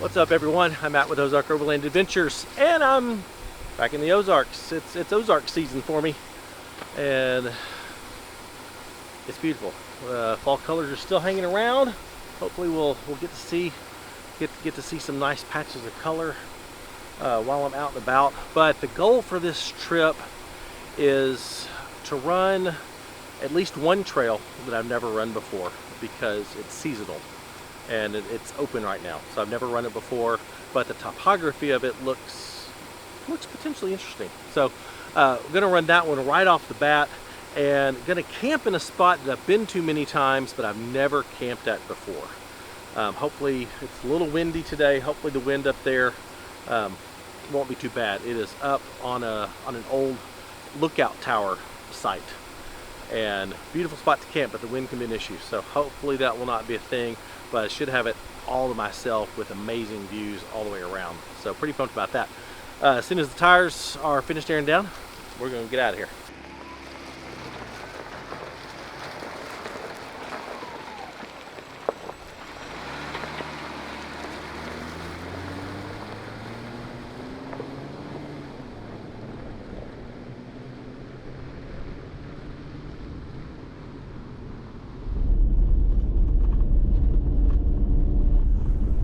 What's up, everyone? I'm Matt with Ozark Overland Adventures, and I'm back in the Ozarks. It's Ozark season for me, and it's beautiful. Fall colors are still hanging around. Hopefully, we'll get to see some nice patches of color while I'm out and about. But the goal for this trip is to run at least one trail that I've never run before, because it's seasonal and it's open right now. So I've never run it before, but the topography of it looks potentially interesting. So I'm gonna run that one right off the bat, and gonna camp in a spot that I've been to many times, but I've never camped at before. Hopefully, it's a little windy today. Hopefully the wind up there won't be too bad. It is up on an old lookout tower site, and beautiful spot to camp, but the wind can be an issue. So hopefully that will not be a thing, but I should have it all to myself with amazing views all the way around. So pretty pumped about that. As soon as the tires are finished airing down, we're gonna get out of here.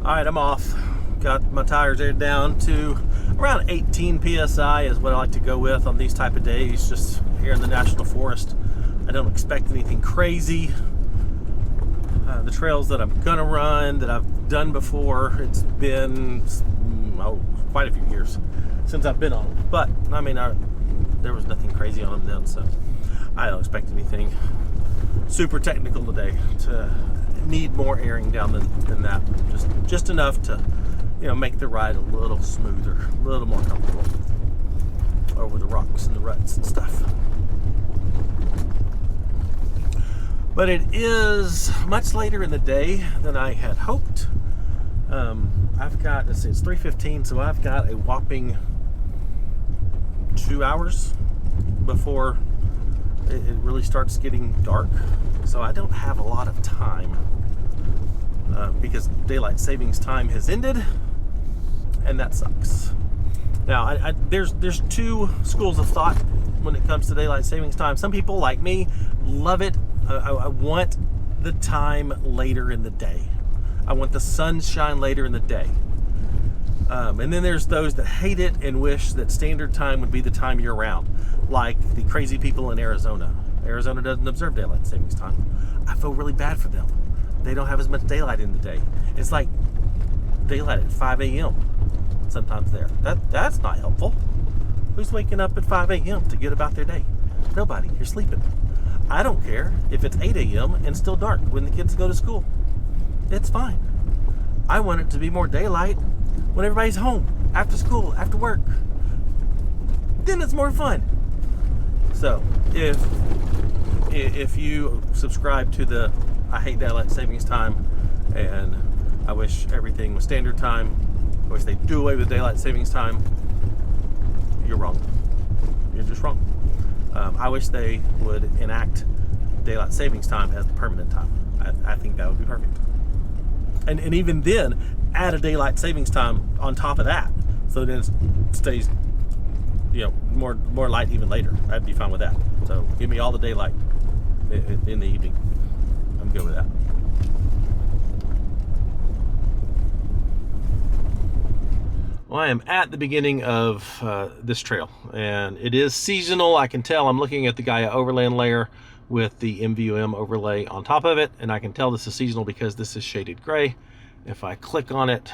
All right, I'm off. Got my tires aired down to around 18 PSI is what I like to go with on these type of days, just here in the National Forest. I don't expect anything crazy. The trails that I'm gonna run, that I've done before, it's been quite a few years since I've been on them. But I mean, there was nothing crazy on them then, so I don't expect anything super technical today to need more airing down than that. Just enough to, make the ride a little smoother, a little more comfortable over the rocks and the ruts and stuff. But it is much later in the day than I had hoped. I've got, it's 3:15, so I've got a whopping 2 hours before it really starts getting dark. So I don't have a lot of time because daylight savings time has ended, and that sucks. Now, there's two schools of thought when it comes to daylight savings time. Some people, like me, love it. I want the time later in the day. I want the sunshine later in the day. And then there's those that hate it and wish that standard time would be the time year round, like the crazy people in Arizona. Arizona doesn't observe daylight savings time. I feel really bad for them. They don't have as much daylight in the day. It's like daylight at 5 a.m. sometimes there. That's not helpful. Who's waking up at 5 a.m. to get about their day? Nobody. You're sleeping. I don't care if it's 8 a.m. and still dark when the kids go to school. It's fine. I want it to be more daylight when everybody's home, after school, after work. Then it's more fun. So if you subscribe to the I hate daylight savings time and I wish everything was standard time, I wish they'd do away with daylight savings time, you're wrong. You're just wrong. I wish they would enact daylight savings time as the permanent time. I think that would be perfect. And even then, add a daylight savings time on top of that, so then it stays more light even later. I'd be fine with that. So give me all the daylight in the evening. I'm good with that. Well, I am at the beginning of this trail, and it is seasonal. I can tell. I'm looking at the Gaia Overland layer with the MVUM overlay on top of it, and I can tell this is seasonal because this is shaded gray. If I click on it,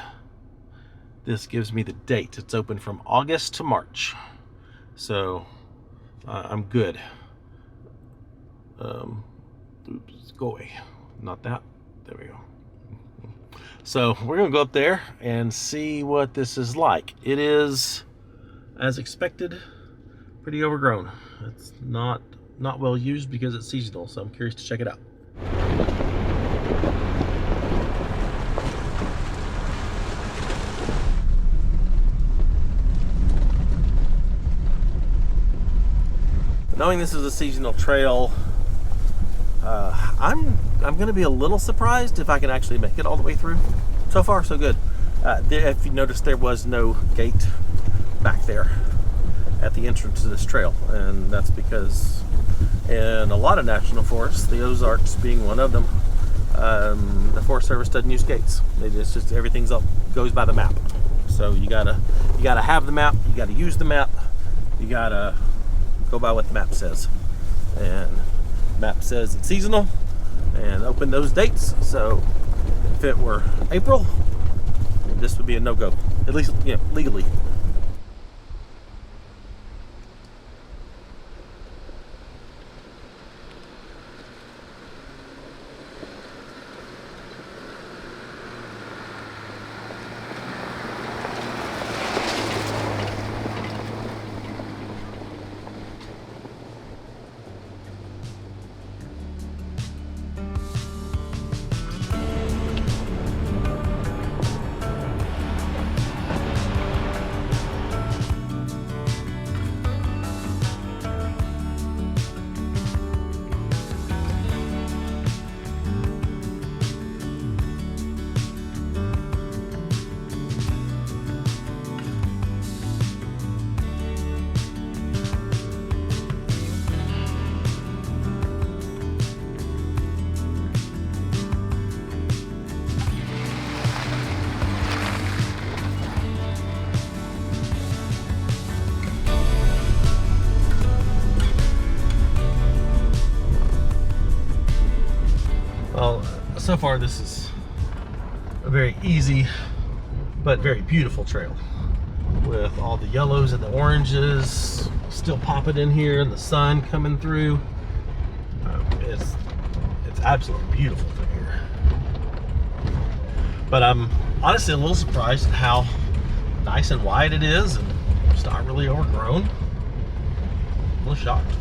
this gives me the date. It's open from August to March. So I'm good. Oops, go away. Not that. There we go. So we're gonna go up there and see what this is like. It is, as expected, pretty overgrown. It's not well used because it's seasonal, so I'm curious to check it out. Knowing this is a seasonal trail, I'm going to be a little surprised if I can actually make it all the way through. So far, so good. If you notice, there was no gate back there at the entrance to this trail, and that's because in a lot of national forests, the Ozarks being one of them, the Forest Service doesn't use gates. It's just everything's up, goes by the map. So you gotta have the map, you gotta use the map, you gotta go by what the map says. And the map says it's seasonal and open those dates. So if it were April, this would be a no-go, at least, you know, legally. Well, so far this is a very easy but very beautiful trail with all the yellows and the oranges still popping in here and the sun coming through. It's absolutely beautiful through here. But I'm honestly a little surprised at how nice and wide it is, and it's not really overgrown. A little shocked.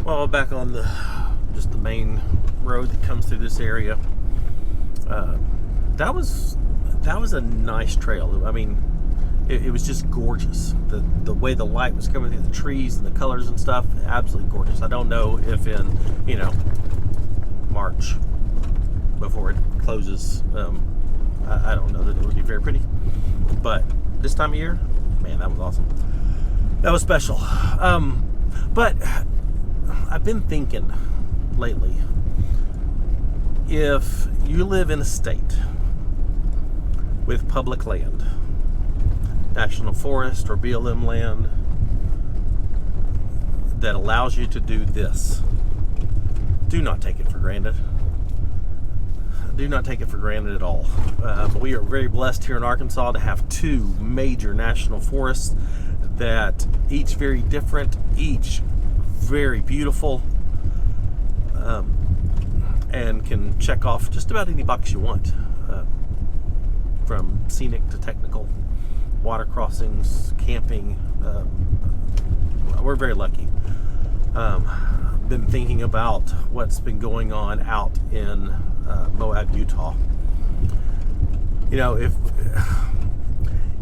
Well, back on just the main road that comes through this area, that was a nice trail. I mean, it was just gorgeous. The way the light was coming through the trees and the colors and stuff, absolutely gorgeous. I don't know if in, you know, March, before it closes, I don't know that it would be very pretty. But this time of year, man, that was awesome. That was special. But I've been thinking lately, if you live in a state with public land, national forest or BLM land, that allows you to do this, do not take it for granted. Do not take it for granted at all. We are very blessed here in Arkansas to have two major national forests that each very different, each very beautiful, and can check off just about any box you want, from scenic to technical water crossings, camping. We're very lucky. Been thinking about what's been going on out in Moab, Utah. You know,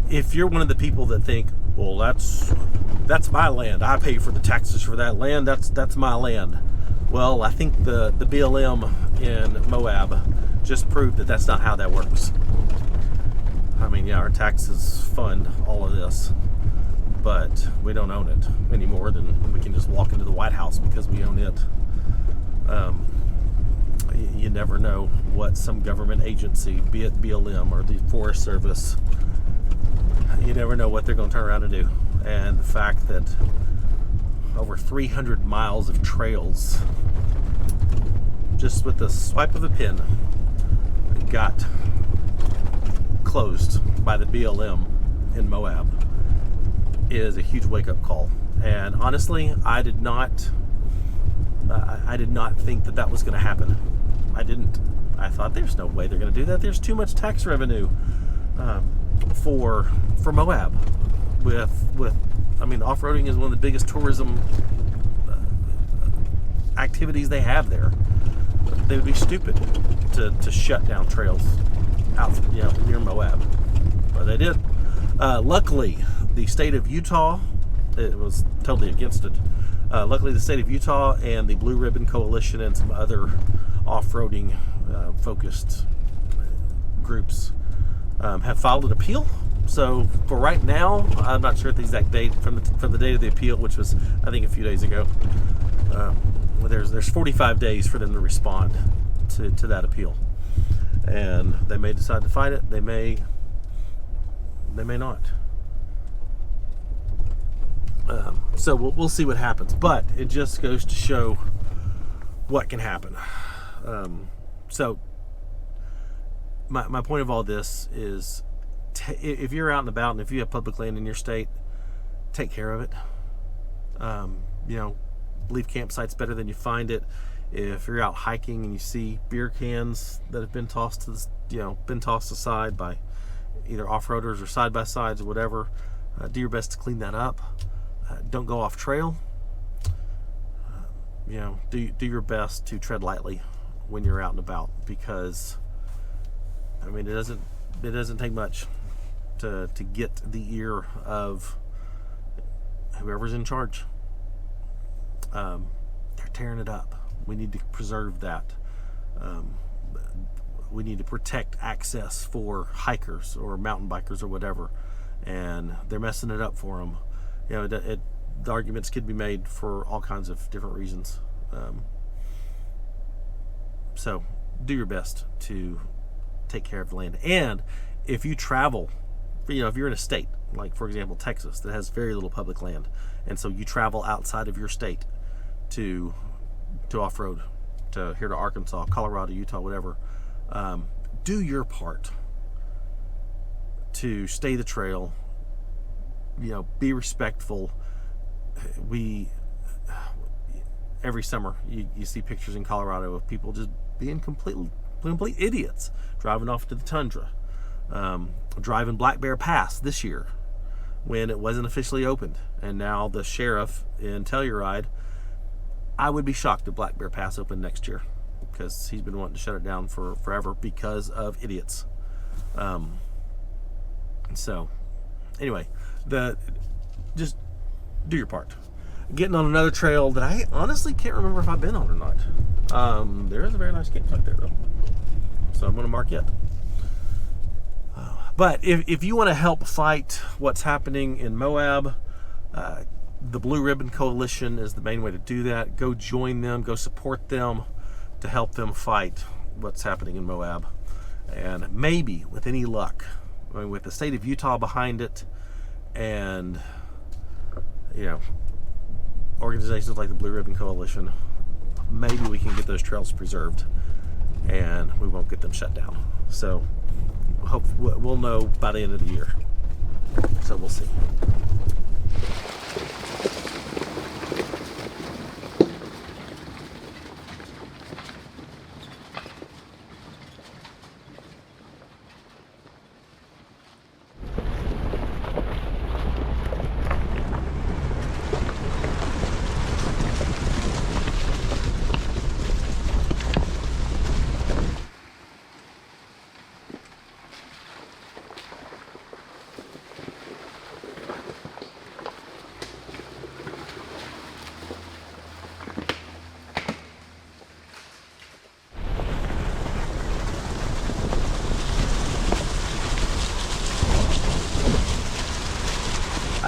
if you're one of the people that think, well, that's my land, I pay for the taxes for that land, that's my land. Well, I think the BLM in Moab just proved that that's not how that works. I mean, yeah, our taxes fund all of this, but we don't own it any more than we can just walk into the White House because we own it. You never know what some government agency, be it BLM or the Forest Service, you never know what they're going to turn around and do. And the fact that over 300 miles of trails, just with the swipe of a pen, got closed by the BLM in Moab, is a huge wake-up call. And honestly, I did not think that was going to happen. I didn't. I thought there's no way they're going to do that. There's too much tax revenue for Moab. With I mean, off-roading is one of the biggest tourism activities they have there. They would be stupid to shut down trails out, near Moab, but they did. Luckily, the state of Utah, it was totally against it. Luckily, the state of Utah and the Blue Ribbon Coalition and some other off-roading focused groups have filed an appeal. So for right now, I'm not sure the exact date from the date of the appeal, which was I think a few days ago. There's 45 days for them to respond to that appeal, and they may decide to fight it. They may not. So we'll see what happens, but it just goes to show what can happen. So my point of all this is, if you're out and about and if you have public land in your state, take care of it. Leave campsites better than you find it. If you're out hiking and you see beer cans that have been tossed aside by either off-roaders or side-by-sides or whatever, do your best to clean that up. Don't go off trail. Do your best to tread lightly when you're out and about, because I mean, it doesn't take much to get the ear of whoever's in charge. They're tearing it up. We need to preserve that. We need to protect access for hikers or mountain bikers or whatever, and they're messing it up for them. The arguments could be made for all kinds of different reasons. So do your best to take care of the land. And if you travel, if you're in a state like, for example, Texas, that has very little public land, and so you travel outside of your state to off-road, to here to Arkansas, Colorado, Utah, whatever, do your part to stay the trail. Be respectful. Every summer you see pictures in Colorado of people just being complete idiots, driving off to the tundra, driving Black Bear Pass this year when it wasn't officially opened, and now the sheriff in Telluride. I would be shocked if Black Bear Pass opened next year, because he's been wanting to shut it down for forever because of idiots. So anyway, just do your part. Getting on another trail that I honestly can't remember if I've been on or not. There is a very nice campsite there though, so I'm going to mark it. But if you want to help fight what's happening in Moab, the Blue Ribbon Coalition is the main way to do that. Go join them, go support them to help them fight what's happening in Moab. And maybe, with any luck, with the state of Utah behind it, and organizations like the Blue Ribbon Coalition, maybe we can get those trails preserved and we won't get them shut down. So we'll know by the end of the year. So we'll see.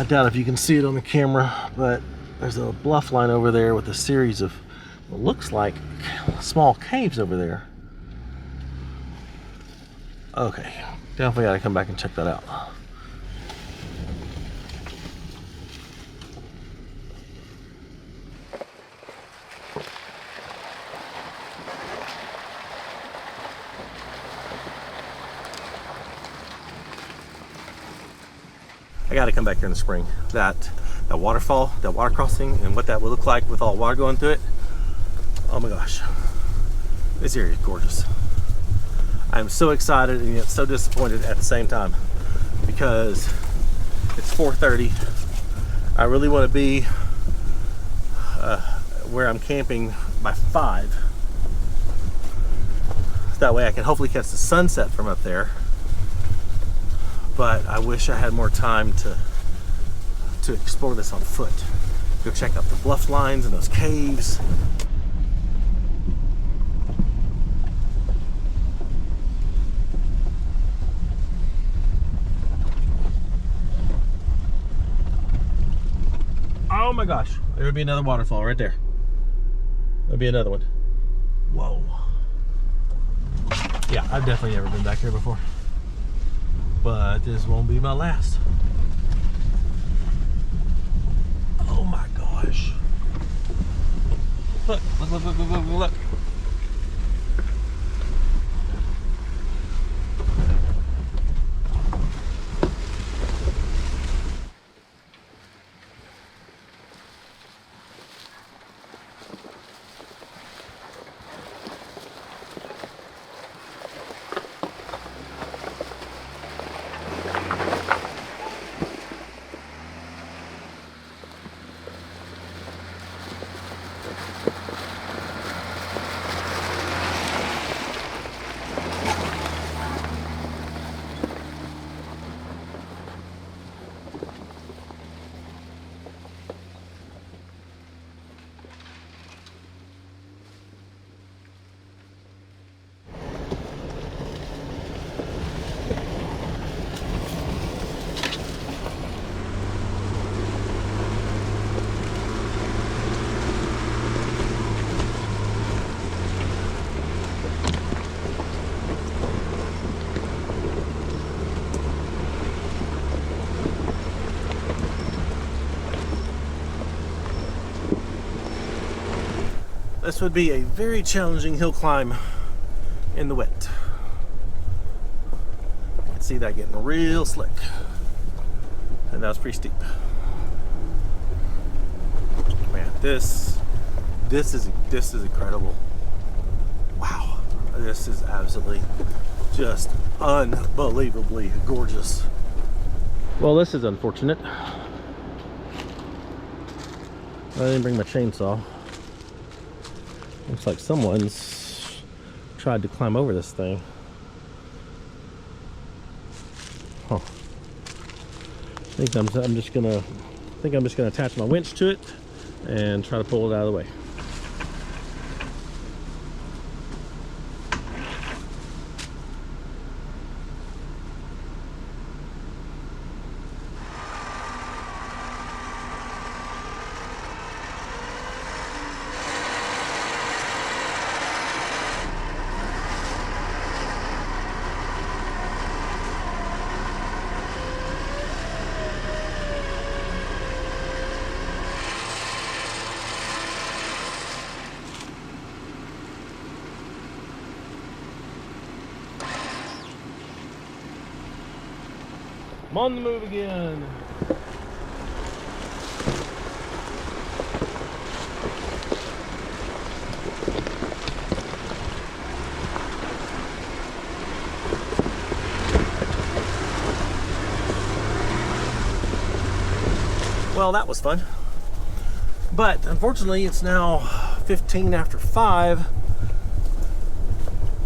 I doubt if you can see it on the camera, but there's a bluff line over there with a series of what looks like small caves over there. Okay, definitely gotta come back and check that out. I gotta come back here in the spring. That waterfall, that water crossing, and what that would look like with all the water going through it. Oh my gosh, this area is gorgeous. I'm so excited and yet so disappointed at the same time because it's 4:30. I really want to be where I'm camping by 5. That way I can hopefully catch the sunset from up there. But I wish I had more time to explore this on foot. Go check out the bluff lines and those caves. Oh my gosh, there would be another waterfall right there. There'll be another one. Whoa. Yeah, I've definitely never been back here before. But this won't be my last. Oh my gosh. Look, look, look, look, look, look, look. This would be a very challenging hill climb in the wet. You can see that getting real slick. And that was pretty steep. Man, this is incredible. Wow. This is absolutely just unbelievably gorgeous. Well, this is unfortunate. I didn't bring my chainsaw. Looks like someone's tried to climb over this thing. Huh. I think I'm just gonna attach my winch to it and try to pull it out of the way. I'm on the move again. Well, that was fun. But unfortunately, it's now 15 after 5.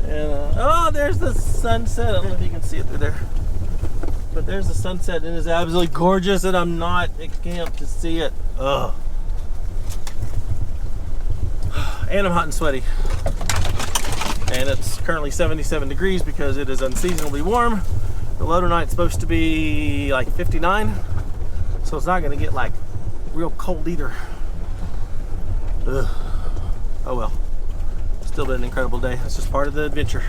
And oh, there's the sunset. I don't know if you can see it through there. But there's the sunset, and it is absolutely gorgeous, and I'm not at camp to see it. Ugh. And I'm hot and sweaty. And it's currently 77 degrees because it is unseasonably warm. The low tonight's supposed to be like 59. so it's not going to get like real cold either. Ugh. Oh well, still been an incredible day. That's just part of the adventure.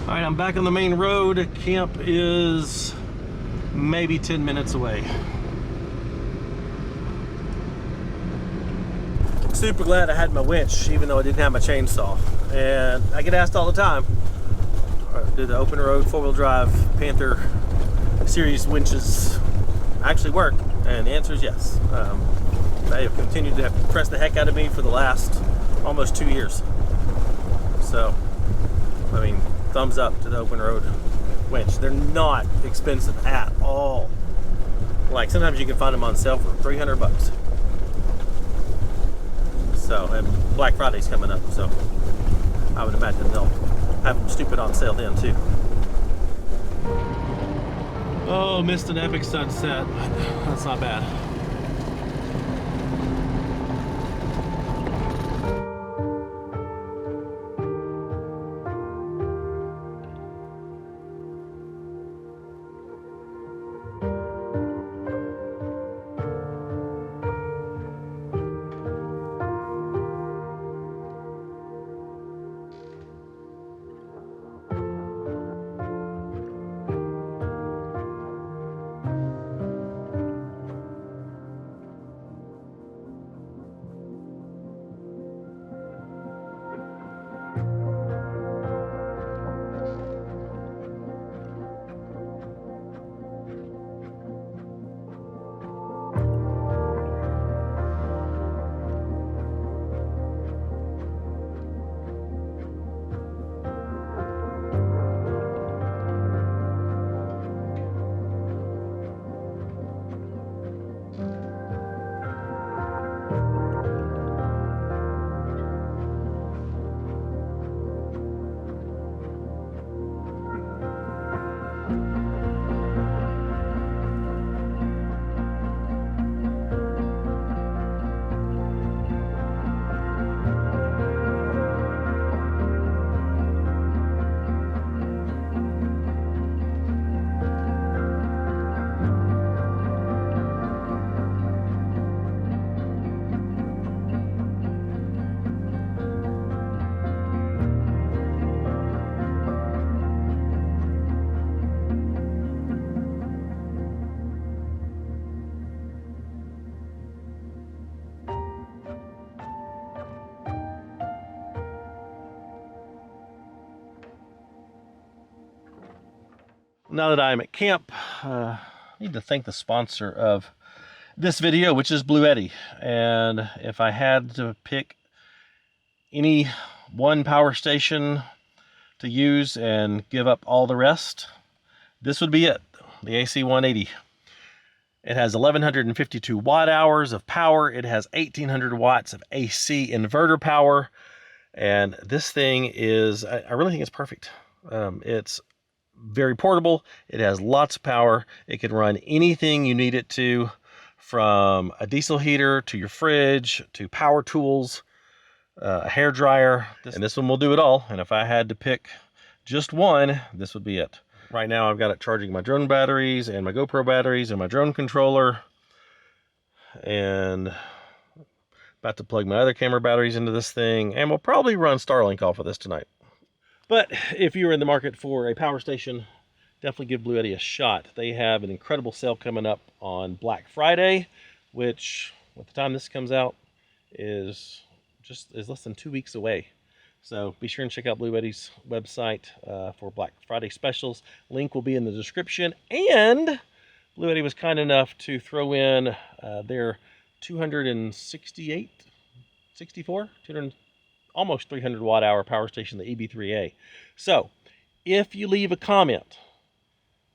All right, I'm back on the main road. Camp is maybe 10 minutes away. Super glad I had my winch, even though I didn't have my chainsaw. And I get asked all the time, do the open road 4-wheel drive Panther series winches actually work? And the answer is yes. They have continued to have to press the heck out of me for the last almost 2 years. So, I mean, thumbs up to the open road winch. They're not expensive at all. Like sometimes you can find them on sale for 300 bucks. So, and Black Friday's coming up, so I would imagine they'll have them stupid on sale then too. Oh, missed an epic sunset, but that's not bad. Now that I'm at camp, I need to thank the sponsor of this video, which is Blue Eddy. And if I had to pick any one power station to use and give up all the rest, this would be it, the AC 180. It has 1152 watt hours of power. It has 1800 watts of AC inverter power. And this thing is, I really think it's perfect. It's very portable. It has lots of power. It can run anything you need it to, from a diesel heater to your fridge to power tools, a hair dryer, and this one will do it all. And if I had to pick just one, this would be it. Right now I've got it charging my drone batteries and my GoPro batteries and my drone controller, and about to plug my other camera batteries into this thing, and we'll probably run Starlink off of this tonight. But if you're in the market for a power station, definitely give Blue Eddy a shot. They have an incredible sale coming up on Black Friday, which, with the time this comes out, is less than 2 weeks away. So be sure and check out Blue Eddy's website for Black Friday specials. Link will be in the description. And Blue Eddy was kind enough to throw in their 200 almost 300 watt hour power station, the EB3A. So if you leave a comment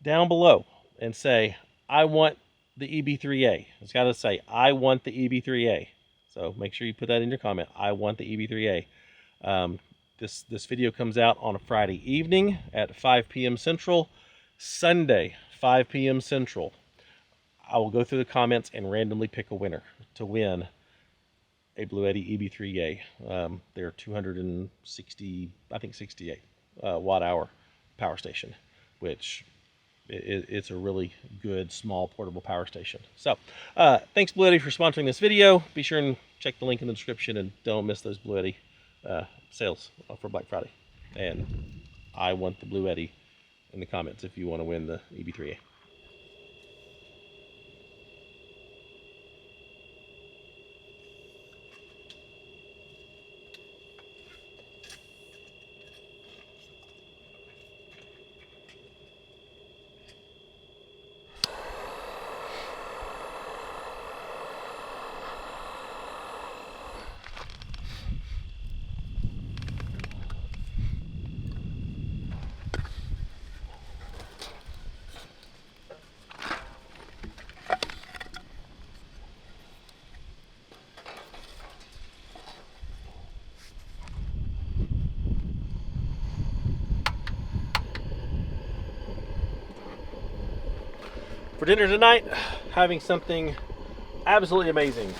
down below and say, I want the EB3A, it's got to say, I want the EB3A. So make sure you put that in your comment, I want the EB3A. This video comes out on a Friday evening at 5 p.m. Central, Sunday, 5 p.m. Central. I will go through the comments and randomly pick a winner to win a Bluetti EB3A. They're 260, I think 68 watt hour power station, which it's a really good small portable power station. So thanks Bluetti for sponsoring this video. Be sure and check the link in the description and don't miss those Bluetti sales for Black Friday. And I want the Bluetti in the comments if you want to win the EB3A. For dinner tonight, having something absolutely amazing.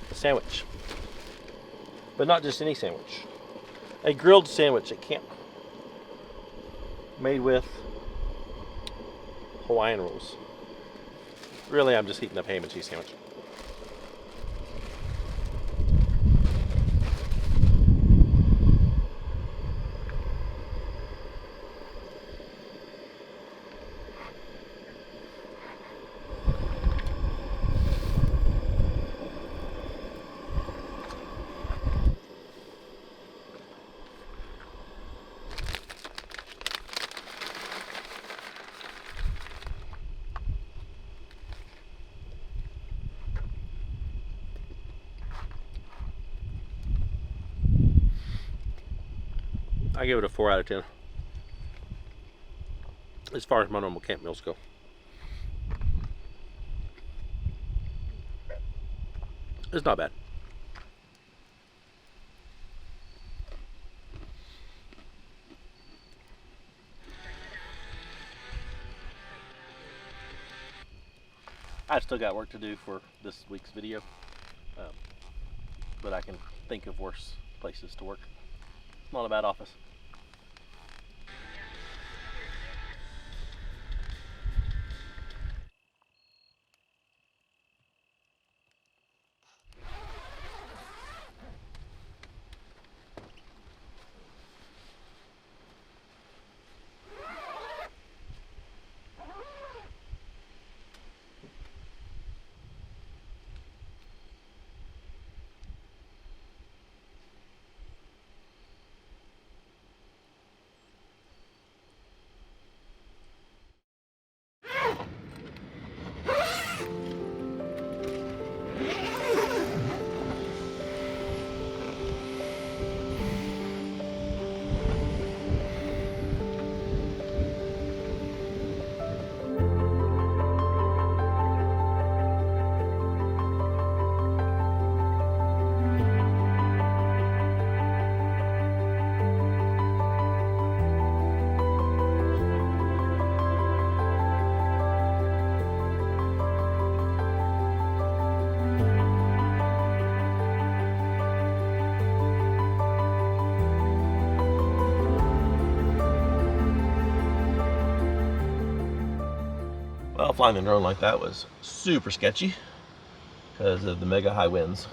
A sandwich. But not just any sandwich. A grilled sandwich at camp. Made with Hawaiian rolls. Really, I'm just heating up ham and cheese sandwich. I give it a 4 out of 10 as far as my normal camp meals go. It's not bad. I still got work to do for this week's video, but I can think of worse places to work. Not a bad office. Well, flying the drone like that was super sketchy because of the mega high winds.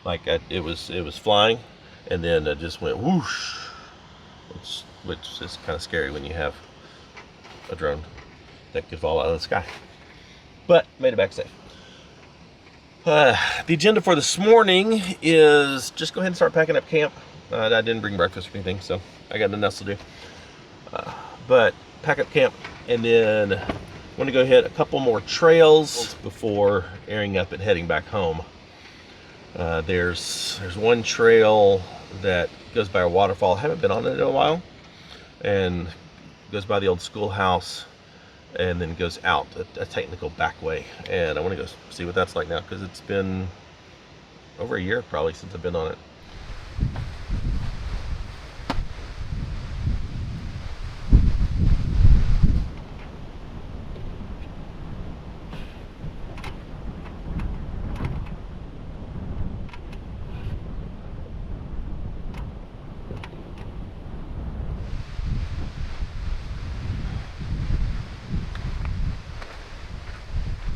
Like it was flying, and then it just went whoosh, which is kind of scary when you have a drone that could fall out of the sky. But made it back safe. The agenda for this morning is just go ahead and start packing up camp. I didn't bring breakfast or anything, so I got nothing else to do. But pack up camp, and then I'm going to go hit a couple more trails before airing up and heading back home. There's one trail that goes by a waterfall. I haven't been on it in a while, and goes by the old schoolhouse and then goes out a technical back way. And I want to go see what that's like now, because it's been over a year probably since I've been on it.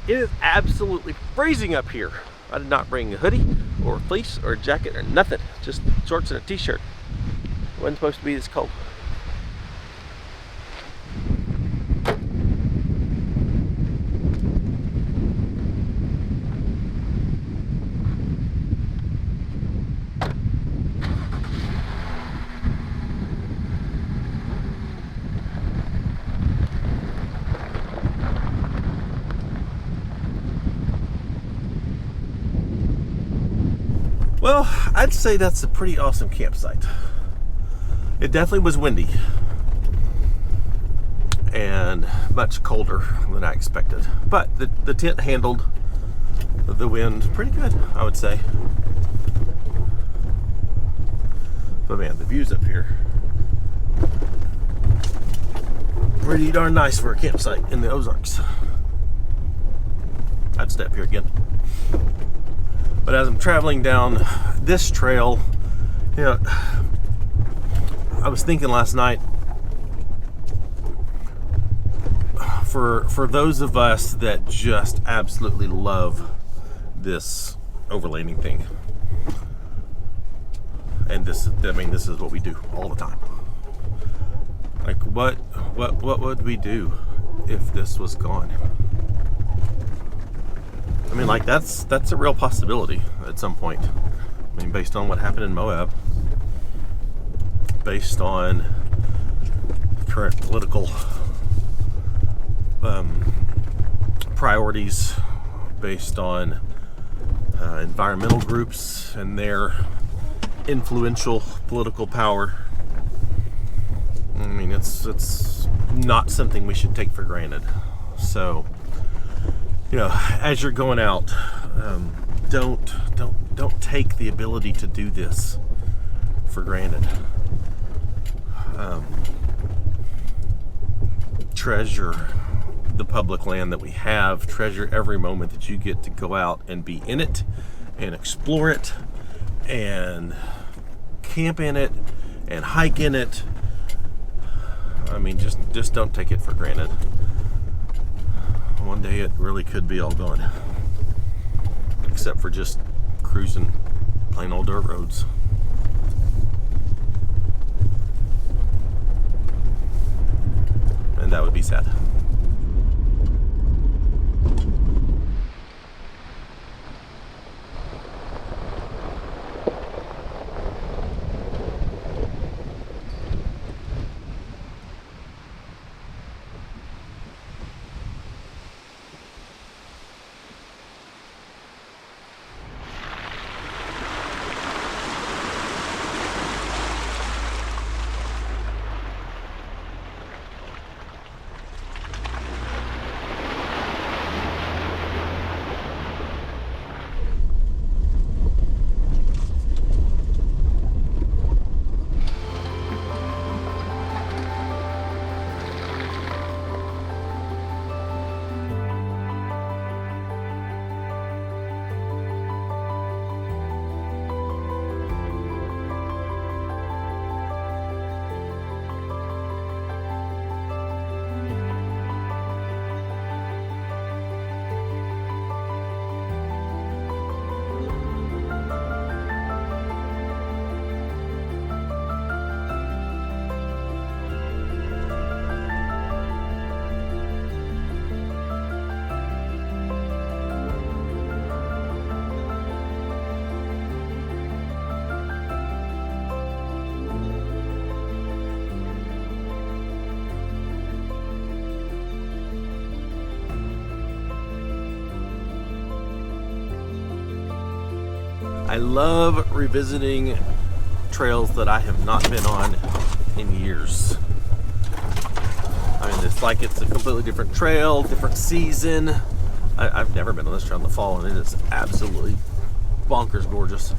It is absolutely freezing up here. I did not bring a hoodie or a fleece or a jacket or nothing. Just shorts and a t-shirt. It wasn't supposed to be this cold. Well, I'd say that's a pretty awesome campsite. It definitely was windy and much colder than I expected. But the tent handled the wind pretty good, I would say. But man, the views up here, pretty darn nice for a campsite in the Ozarks. I'd stay up here again. But as I'm traveling down this trail, you know, I was thinking last night, for those of us that just absolutely love this overlanding thing, and this is what we do all the time. Like, what would we do if this was gone? I mean, like, that's a real possibility at some point. I mean, based on what happened in Moab, based on current political priorities, based on environmental groups and their influential political power. I mean, it's not something we should take for granted. So, you know, as you're going out, don't take the ability to do this for granted. Treasure the public land that we have. Treasure every moment that you get to go out and be in it and explore it and camp in it and hike in it. I mean, just don't take it for granted. One day it really could be all gone, except for just cruising plain old dirt roads. And that would be sad. I love revisiting trails that I have not been on in years. I mean, it's like it's a completely different trail, different season. I've never been on this trail in the fall, and it is absolutely bonkers gorgeous.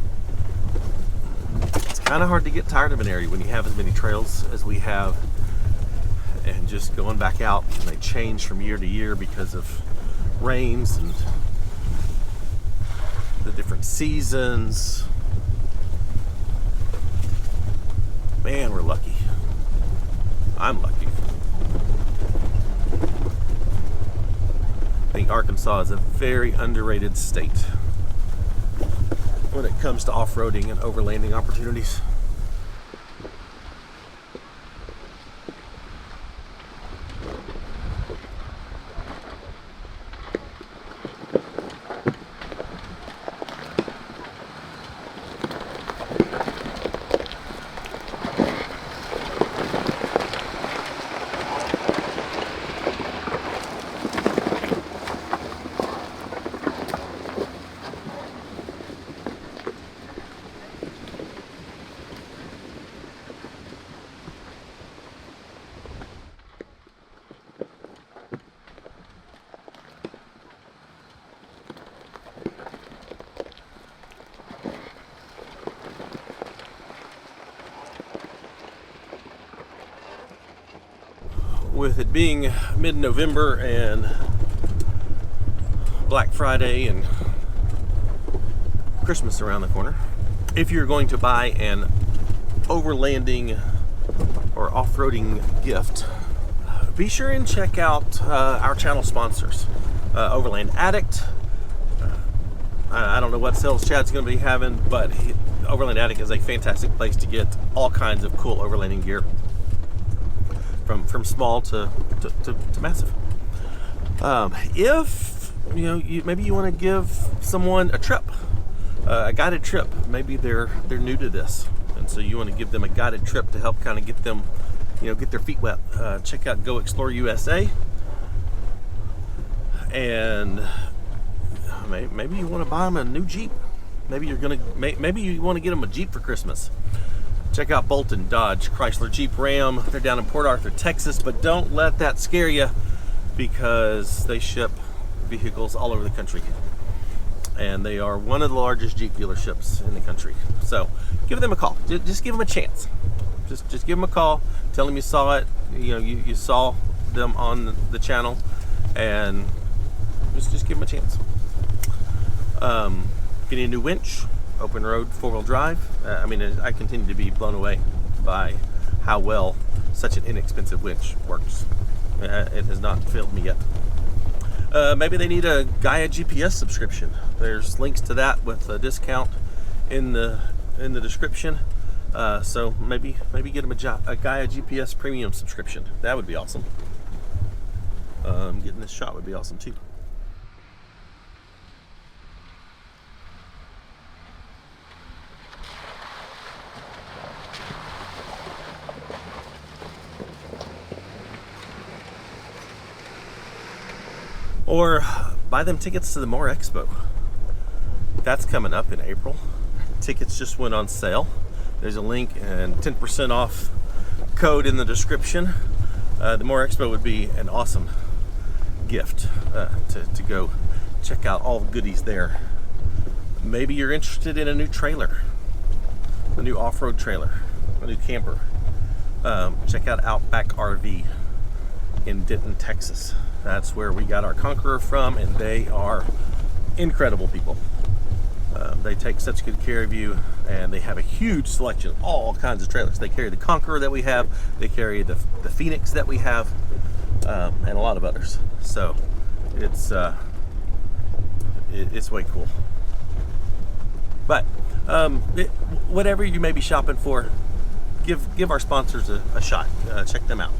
It's kind of hard to get tired of an area when you have as many trails as we have, and just going back out, and they change from year to year because of rains and the different seasons. Man, we're lucky. I'm lucky. think Arkansas is a very underrated state when it comes to off-roading and overlanding opportunities. With it being mid-November and Black Friday and Christmas around the corner, if you're going to buy an overlanding or off-roading gift, be sure and check out our channel sponsors. Overland Addict. I don't know what sales Chad's going to be having, but Overland Addict is a fantastic place to get all kinds of cool overlanding gear. From small to massive. If maybe you want to give someone a trip, a guided trip. Maybe they're new to this, and so you want to give them a guided trip to help kind of get them, get their feet wet. Check out Go Explore USA, and maybe you want to buy them a new Jeep. Maybe you want to get them a Jeep for Christmas. Check out Bolton, Dodge, Chrysler, Jeep, Ram. They're down in Port Arthur, Texas, but don't let that scare you because they ship vehicles all over the country. And they are one of the largest Jeep dealerships in the country. So give them a call. Just give them a chance. Just give them a call. Tell them you saw it. You saw them on the channel, and just give them a chance. Getting a new winch. Open road, 4-wheel drive. I continue to be blown away by how well such an inexpensive winch works. It has not failed me yet. Maybe they need a Gaia GPS subscription. There's links to that with a discount in the description. So maybe get them a Gaia GPS premium subscription. That would be awesome. Getting this shot would be awesome too. Or buy them tickets to the More Expo. That's coming up in April. Tickets just went on sale. There's a link and 10% off code in the description. The More Expo would be an awesome gift to go check out all the goodies there. Maybe you're interested in a new trailer, a new off-road trailer, a new camper. Check out Outback RV in Denton, Texas. That's where we got our Conqueror from, and they are incredible people. They take such good care of you, and they have a huge selection of all kinds of trailers. They carry the Conqueror that we have, they carry the Phoenix that we have, and a lot of others. So it's way cool. But whatever you may be shopping for, give our sponsors a shot. Check them out.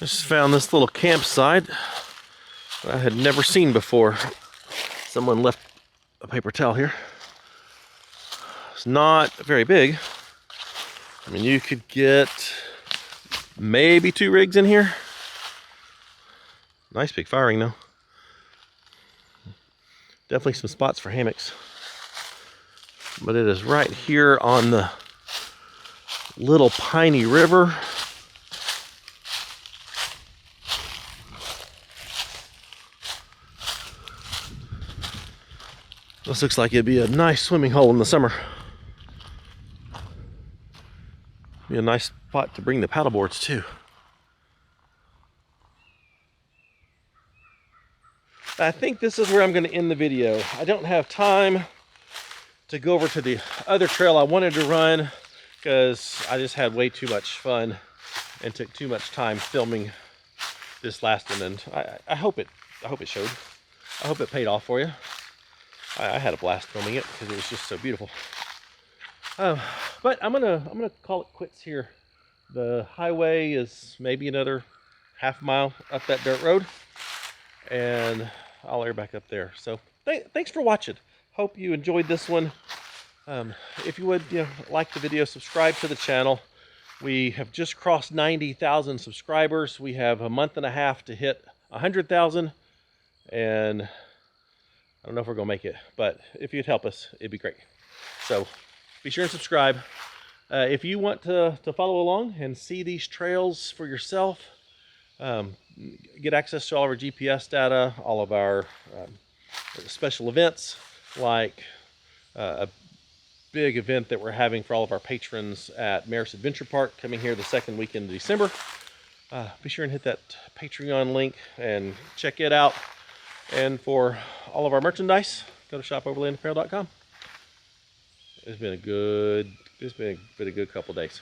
Just found this little campsite I had never seen before. Someone left a paper towel here. It's not very big. I mean, you could get maybe 2 rigs in here. Nice big firing though. Definitely some spots for hammocks. But it is right here on the little piney river. This looks like it'd be a nice swimming hole in the summer. Be a nice spot to bring the paddle boards too. I think this is where I'm going to end the video. I don't have time to go over to the other trail I wanted to run because I just had way too much fun and took too much time filming this last one. And I hope it showed. I hope it paid off for you. I had a blast filming it because it was just so beautiful. But I'm gonna call it quits here. The highway is maybe another half mile up that dirt road, and I'll air back up there. So thanks for watching. Hope you enjoyed this one. If you would, like the video, subscribe to the channel. We have just crossed 90,000 subscribers. We have a month and a half to hit 100,000, and I don't know if we're gonna make it, but if you'd help us, it'd be great. So be sure and subscribe. If you want to follow along and see these trails for yourself, get access to all of our GPS data, all of our special events, like a big event that we're having for all of our patrons at Maris Adventure Park coming here the second weekend of December. Be sure and hit that Patreon link and check it out. And for all of our merchandise, go to shopoverlandapparel.com. It's been a good couple days.